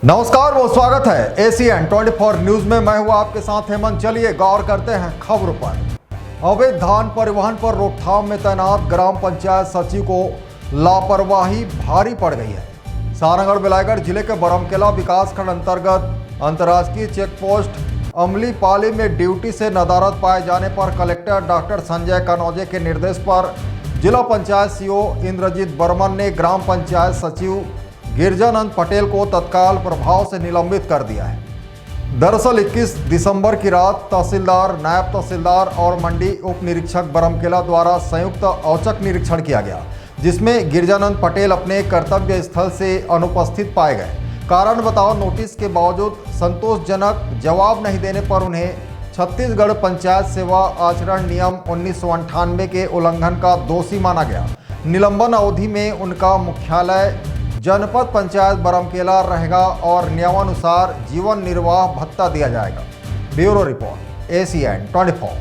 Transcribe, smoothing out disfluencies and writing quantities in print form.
नमस्कार, वो स्वागत है एसीएन 24 न्यूज में। मैं हूं आपके साथ हेमंत। चलिए गौर करते हैं खबरों पर। अवैध धान परिवहन पर रोकथाम में तैनात ग्राम पंचायत सचिव को लापरवाही भारी पड़ गई है। सारंगढ़ बेलायगढ़ जिले के बरमकेला विकासखंड अंतर्गत अंतर्राष्ट्रीय चेक पोस्ट अमलीपाली में ड्यूटी से नदारद पाए जाने पर कलेक्टर डॉक्टर संजय कनौजे के निर्देश पर जिला पंचायत सीओ इंद्रजीत बर्मन ने ग्राम पंचायत सचिव गिरजानंद पटेल को तत्काल प्रभाव से निलंबित कर दिया है। दरअसल 21 दिसंबर की रात तहसीलदार, नायब तहसीलदार और मंडी उप निरीक्षक बरमकेला द्वारा संयुक्त औचक निरीक्षण किया गया, जिसमें गिरजानंद पटेल अपने कर्तव्य स्थल से अनुपस्थित पाए गए। कारण बताओ नोटिस के बावजूद संतोषजनक जवाब नहीं देने पर उन्हें छत्तीसगढ़ पंचायत सेवा आचरण नियम 1998 के उल्लंघन का दोषी माना गया। निलंबन अवधि में उनका मुख्यालय जनपद पंचायत बरमकेला रहेगा और नियमानुसार जीवन निर्वाह भत्ता दिया जाएगा। Bureau report, ACN 24।